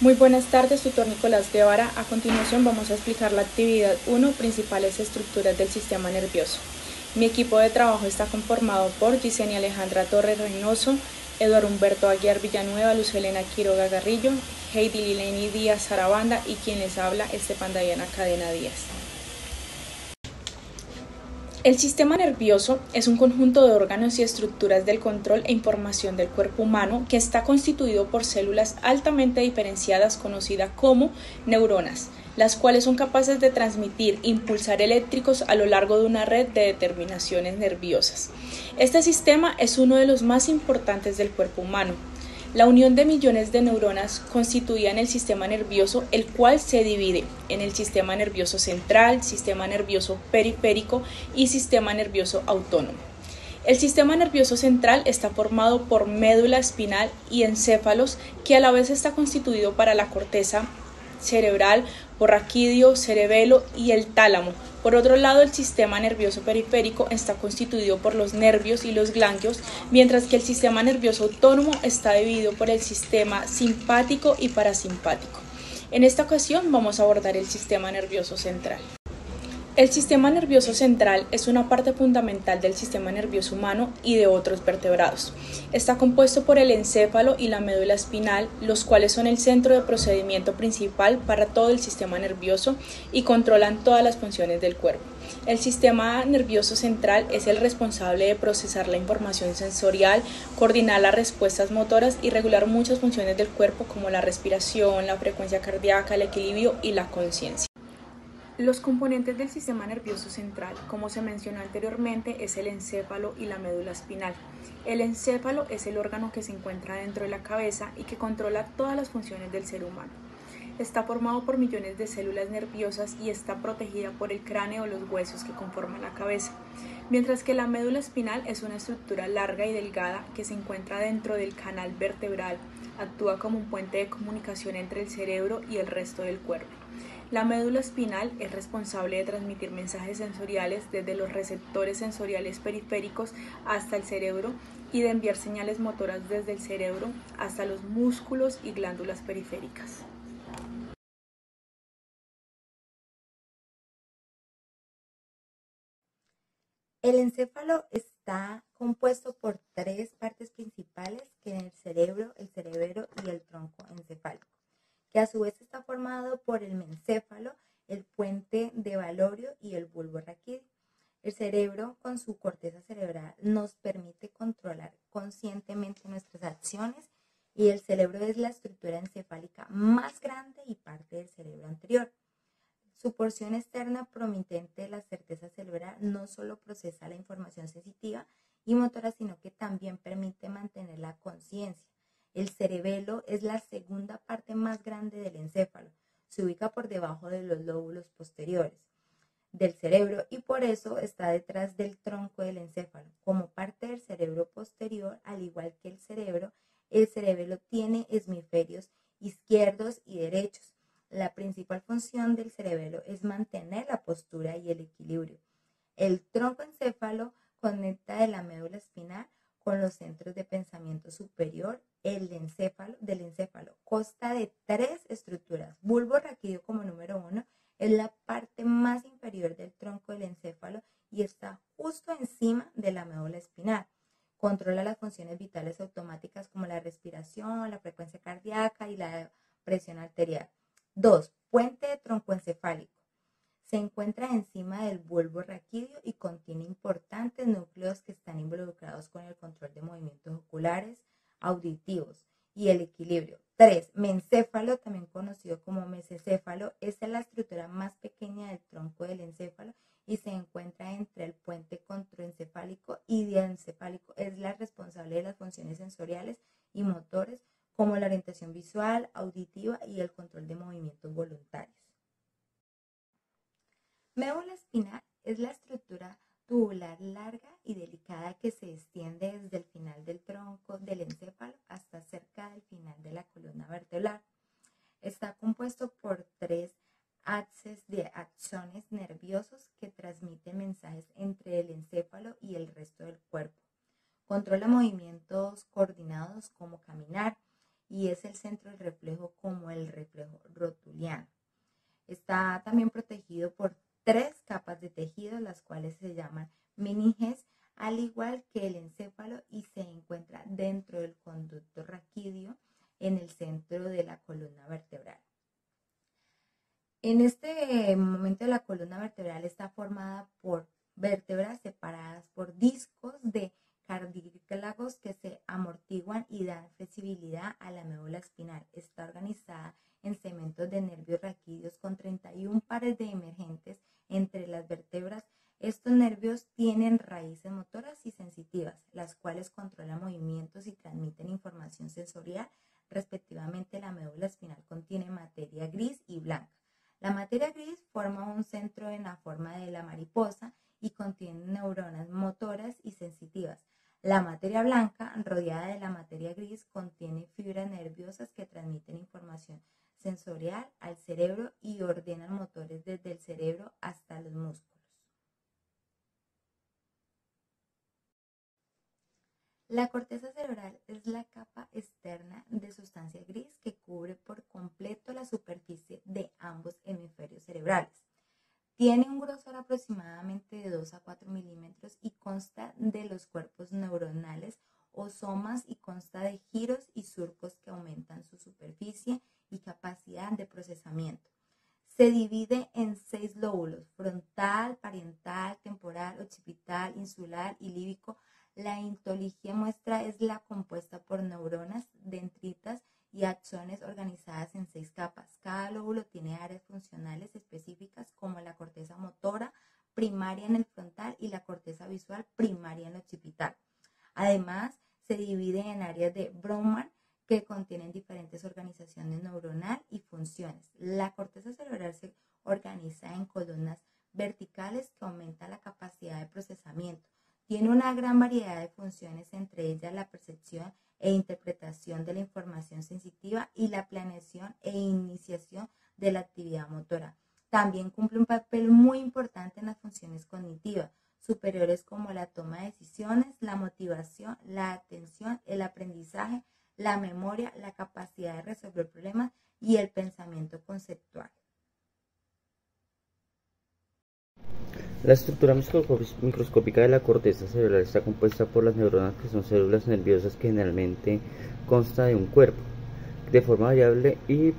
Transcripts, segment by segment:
Muy buenas tardes, tutor Nicolás Guevara. A continuación vamos a explicar la actividad 1, principales estructuras del sistema nervioso. Mi equipo de trabajo está conformado por Gisenia Alejandra Torres Reynoso, Eduardo Humberto Aguiar Villanueva, Luz Helena Quiroga Garrillo, Heidi Lileni Díaz Zarabanda y quien les habla, Esteban Dayana Cadena Díaz. El sistema nervioso es un conjunto de órganos y estructuras del control e información del cuerpo humano que está constituido por células altamente diferenciadas conocidas como neuronas, las cuales son capaces de transmitir impulsos eléctricos a lo largo de una red de terminaciones nerviosas. Este sistema es uno de los más importantes del cuerpo humano. La unión de millones de neuronas constituían el sistema nervioso, el cual se divide en el sistema nervioso central, sistema nervioso periférico y sistema nervioso autónomo. El sistema nervioso central está formado por médula espinal y encéfalos, que a la vez está constituido para la corteza cerebral, por raquídeo, cerebelo y el tálamo. Por otro lado, el sistema nervioso periférico está constituido por los nervios y los ganglios, mientras que el sistema nervioso autónomo está dividido por el sistema simpático y parasimpático. En esta ocasión vamos a abordar el sistema nervioso central. El sistema nervioso central es una parte fundamental del sistema nervioso humano y de otros vertebrados. Está compuesto por el encéfalo y la médula espinal, los cuales son el centro de procedimiento principal para todo el sistema nervioso y controlan todas las funciones del cuerpo. El sistema nervioso central es el responsable de procesar la información sensorial, coordinar las respuestas motoras y regular muchas funciones del cuerpo como la respiración, la frecuencia cardíaca, el equilibrio y la conciencia. Los componentes del sistema nervioso central, como se mencionó anteriormente, es el encéfalo y la médula espinal. El encéfalo es el órgano que se encuentra dentro de la cabeza y que controla todas las funciones del ser humano. Está formado por millones de células nerviosas y está protegida por el cráneo o los huesos que conforman la cabeza, mientras que la médula espinal es una estructura larga y delgada que se encuentra dentro del canal vertebral. Actúa como un puente de comunicación entre el cerebro y el resto del cuerpo. La médula espinal es responsable de transmitir mensajes sensoriales desde los receptores sensoriales periféricos hasta el cerebro y de enviar señales motoras desde el cerebro hasta los músculos y glándulas periféricas. El encéfalo está compuesto por tres partes principales, que son el cerebro y el tronco encefálico, que a su vez está formado por el mencéfalo, el puente de Valorio y el bulbo raquídeo. El cerebro, con su corteza cerebral, nos permite controlar conscientemente nuestras acciones, y el cerebro es la estructura encefálica más grande y parte del cerebro anterior. Su porción externa prominente de la corteza cerebral no solo procesa la información sensitiva y motora, sino que también permite mantener la conciencia. El cerebelo es la segunda parte más grande del encéfalo. Se ubica por debajo de los lóbulos posteriores del cerebro y por eso está detrás del tronco del encéfalo. Como parte del cerebro posterior, al igual que el cerebelo tiene hemisferios izquierdos y derechos. La principal función del cerebelo es mantener la postura y el equilibrio. El tronco encéfalo conecta de la médula espinal con los centros de pensamiento superior. Del encéfalo consta de tres estructuras. Bulbo raquídeo como número 1 es la parte más inferior del tronco del encéfalo y está justo encima de la médula espinal. Controla las funciones vitales automáticas como la respiración, la frecuencia cardíaca y la presión arterial. 2. Puente troncoencefálico. Se encuentra encima del bulbo raquídeo y contiene importantes núcleos que están involucrados con el control de movimientos oculares, auditivos y el equilibrio. 3. Mencéfalo, también conocido como mesencéfalo, es la estructura más pequeña del tronco del encéfalo y se encuentra entre el puente controencefálico y diencefálico. Es la responsable de las funciones sensoriales y motores, como la orientación visual, auditiva y el control de movimientos voluntarios. Médula espinal es la estructura tubular larga y delicada que se extiende desde el final del tronco del encéfalo hasta cerca del final de la columna vertebral. Está compuesto por tres haces de axones nerviosos que transmiten mensajes entre el encéfalo y el resto del cuerpo. Controla movimientos coordinados como caminar y es el centro del reflejo como el reflejo rotuliano. Está también protegido por 3 capas de tejido, las cuales se llaman meninges, al igual que el encéfalo, y se encuentra dentro del conducto raquídeo en el centro de la columna vertebral. En este momento la columna vertebral está formada por vértebras separadas por discos de cartílagos que se amortiguan y dan flexibilidad a la médula espinal. Está organizada en segmentos de nervios raquídeos con 31 pares de emergentes entre las vértebras. Estos nervios tienen raíces motoras y sensitivas, las cuales controlan movimientos y transmiten información sensorial. Respectivamente, la médula espinal contiene materia gris y blanca. La materia gris forma un centro en la forma de la mariposa y contiene neuronas motoras y sensitivas. La materia blanca, rodeada de la materia gris, contiene fibras nerviosas que transmiten información sensorial al cerebro y ordenan motores desde el cerebro hasta los músculos. La corteza cerebral es la capa externa de sustancia gris que cubre por completo la superficie de ambos hemisferios cerebrales. Tiene un grosor aproximadamente de 2 a 4 milímetros y consta de los cuerpos neuronales o somas y consta de giros y surcos que aumentan su superficie y capacidad de procesamiento. Se divide en 6 lóbulos: frontal, parietal, temporal, occipital, insular y límbico. La histología muestra es la compuesta por neuronas, dendritas y axones organizadas en 6 capas. Cada lóbulo tiene áreas funcionales específicas como la corteza motora primaria en el frontal y la corteza visual primaria en el occipital. Además, se divide en áreas de Brouwer que contienen diferentes organizaciones neuronal y funciones. La corteza cerebral se organiza en columnas verticales que aumentan la capacidad de procesamiento. Tiene una gran variedad de funciones, entre ellas la percepción e interpretación de la información sensitiva y la planeación e iniciación de la actividad motora. También cumple un papel muy importante en las funciones cognitivas superiores como la toma de decisiones, la motivación, la atención, el aprendizaje, la memoria, la capacidad de resolver problemas y el pensamiento conceptual. La estructura microscópica de la corteza cerebral está compuesta por las neuronas, que son células nerviosas que generalmente consta de un cuerpo, de forma variable y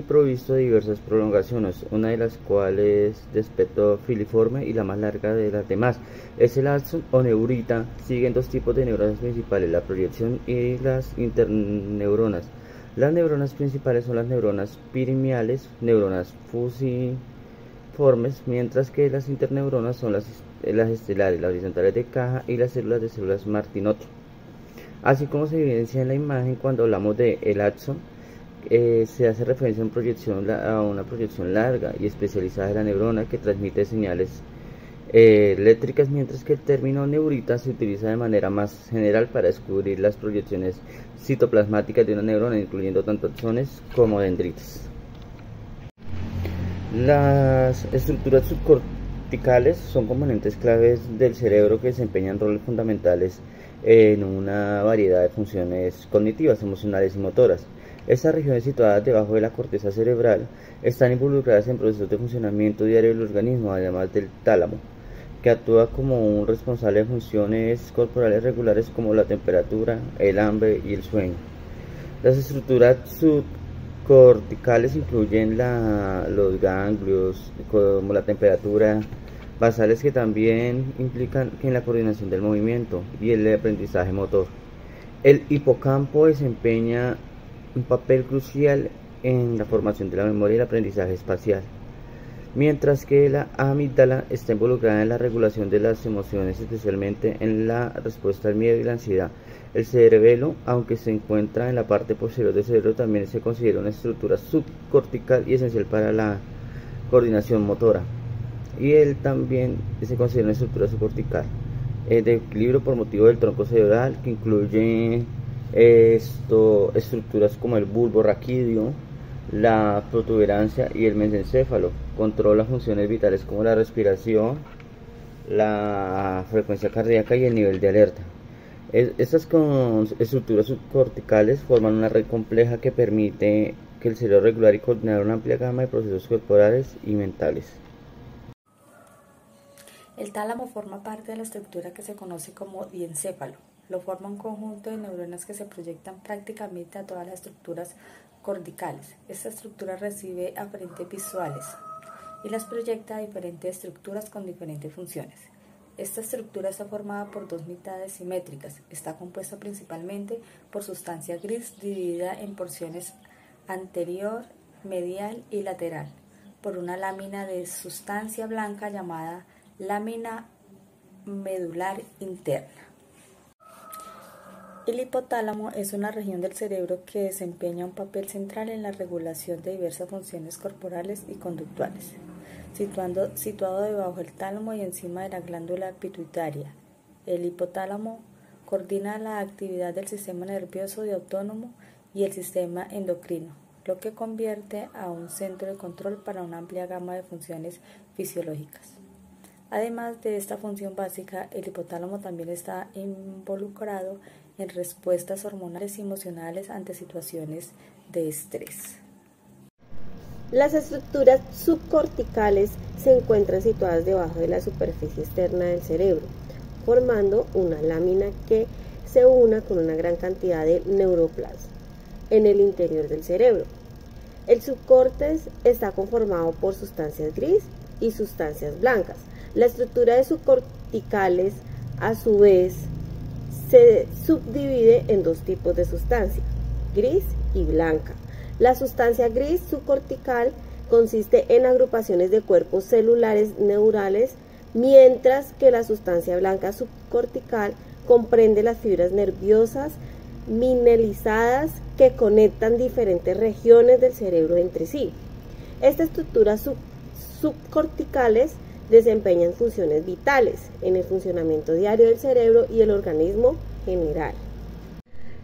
provisto de diversas prolongaciones, una de las cuales de aspecto filiforme y la más larga de las demás es el axón o neurita. Siguen 2 tipos de neuronas principales: la proyección y las interneuronas. Las neuronas principales son las neuronas piramidales, neuronas fusiformes, mientras que las interneuronas son las estelares, las horizontales de caja y las células de células Martinotto. Así como se evidencia en la imagen, cuando hablamos de el axón, se hace referencia a una proyección larga y especializada de la neurona que transmite señales eléctricas, mientras que el término neurita se utiliza de manera más general para descubrir las proyecciones citoplasmáticas de una neurona, incluyendo tanto axones como dendritas. Las estructuras subcorticales son componentes claves del cerebro que desempeñan roles fundamentales en una variedad de funciones cognitivas, emocionales y motoras. Estas regiones, situadas debajo de la corteza cerebral, están involucradas en procesos de funcionamiento diario del organismo, además del tálamo, que actúa como un responsable de funciones corporales regulares como la temperatura, el hambre y el sueño. Las estructuras subcorticales incluyen los ganglios, como la temperatura, basales, que también implican en la coordinación del movimiento y el aprendizaje motor. El hipocampo desempeña un papel crucial en la formación de la memoria y el aprendizaje espacial, mientras que la amígdala está involucrada en la regulación de las emociones, especialmente en la respuesta al miedo y la ansiedad. El cerebelo, aunque se encuentra en la parte posterior del cerebro, también se considera una estructura subcortical y esencial para la coordinación motora, y él también se considera una estructura subcortical de equilibrio por motivo del tronco cerebral, que incluye estructuras como el bulbo raquídeo, la protuberancia y el mesencéfalo. Controla funciones vitales como la respiración, la frecuencia cardíaca y el nivel de alerta. Estas estructuras subcorticales forman una red compleja que permite que el cerebro regular y coordinar una amplia gama de procesos corporales y mentales. El tálamo forma parte de la estructura que se conoce como diencéfalo. Lo forma un conjunto de neuronas que se proyectan prácticamente a todas las estructuras corticales. Esta estructura recibe aferentes visuales y las proyecta a diferentes estructuras con diferentes funciones. Esta estructura está formada por dos mitades simétricas. Está compuesta principalmente por sustancia gris dividida en porciones anterior, medial y lateral, por una lámina de sustancia blanca llamada lámina medular interna. El hipotálamo es una región del cerebro que desempeña un papel central en la regulación de diversas funciones corporales y conductuales, situado debajo del tálamo y encima de la glándula pituitaria. El hipotálamo coordina la actividad del sistema nervioso y autónomo y el sistema endocrino, lo que convierte a un centro de control para una amplia gama de funciones fisiológicas. Además de esta función básica, el hipotálamo también está involucrado en respuestas hormonales y emocionales ante situaciones de estrés. Las estructuras subcorticales se encuentran situadas debajo de la superficie externa del cerebro, formando una lámina que se une con una gran cantidad de neuroplasma en el interior del cerebro. El subcórtex está conformado por sustancias gris y sustancias blancas. La estructura de subcorticales, a su vez, se subdivide en dos tipos de sustancia, gris y blanca. La sustancia gris subcortical consiste en agrupaciones de cuerpos celulares neurales, mientras que la sustancia blanca subcortical comprende las fibras nerviosas mielinizadas que conectan diferentes regiones del cerebro entre sí. Estas estructuras subcorticales desempeñan funciones vitales en el funcionamiento diario del cerebro y el organismo general.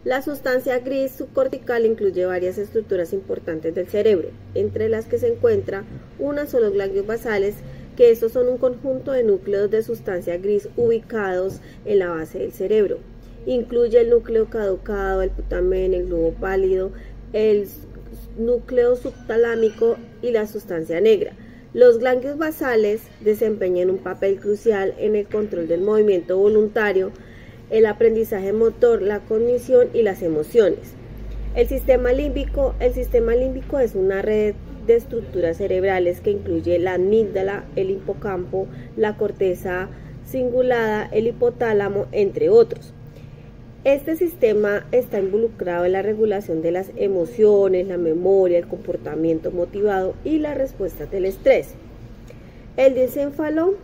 La sustancia gris subcortical incluye varias estructuras importantes del cerebro, entre las que se encuentra una son los ganglios basales, que estos son un conjunto de núcleos de sustancia gris ubicados en la base del cerebro. Incluye el núcleo caducado, el putamen, el globo pálido, el núcleo subtalámico y la sustancia negra. Los ganglios basales desempeñan un papel crucial en el control del movimiento voluntario, el aprendizaje motor, la cognición y las emociones. El sistema límbico es una red de estructuras cerebrales que incluye la amígdala, el hipocampo, la corteza cingulada, el hipotálamo, entre otros. Este sistema está involucrado en la regulación de las emociones, la memoria, el comportamiento motivado y las respuestas del estrés. El diencéfalo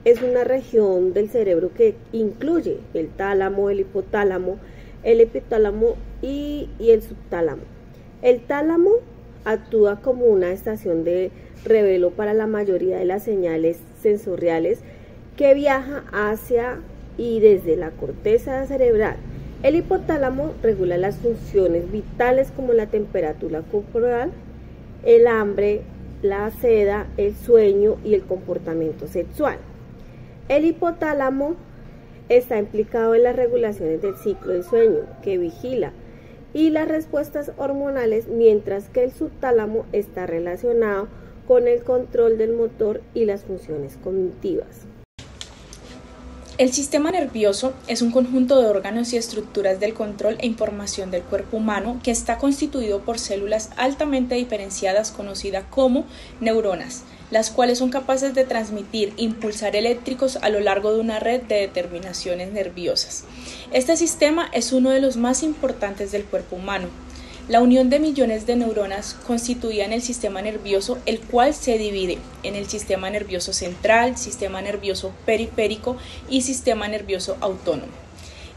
es una región del cerebro que incluye el tálamo, el hipotálamo, el epitálamo y el subtálamo. El tálamo actúa como una estación de revelo para la mayoría de las señales sensoriales que viaja hacia y desde la corteza cerebral. El hipotálamo regula las funciones vitales como la temperatura corporal, el hambre, la sed, el sueño y el comportamiento sexual. El hipotálamo está implicado en las regulaciones del ciclo del sueño, que vigila, y las respuestas hormonales, mientras que el subtálamo está relacionado con el control del motor y las funciones cognitivas. El sistema nervioso es un conjunto de órganos y estructuras del control e información del cuerpo humano que está constituido por células altamente diferenciadas conocidas como neuronas, las cuales son capaces de transmitir impulsar eléctricos a lo largo de una red de terminaciones nerviosas. Este sistema es uno de los más importantes del cuerpo humano. La unión de millones de neuronas constituían el sistema nervioso, el cual se divide en el sistema nervioso central, sistema nervioso periférico y sistema nervioso autónomo.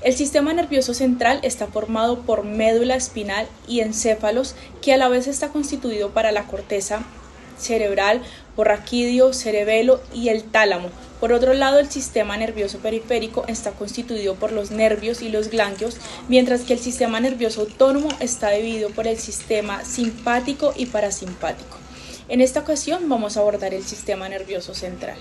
El sistema nervioso central está formado por médula espinal y encéfalos, que a la vez está constituido para la corteza cerebral, por raquídeo, cerebelo y el tálamo. Por otro lado, el sistema nervioso periférico está constituido por los nervios y los ganglios, mientras que el sistema nervioso autónomo está dividido por el sistema simpático y parasimpático. En esta ocasión vamos a abordar el sistema nervioso central.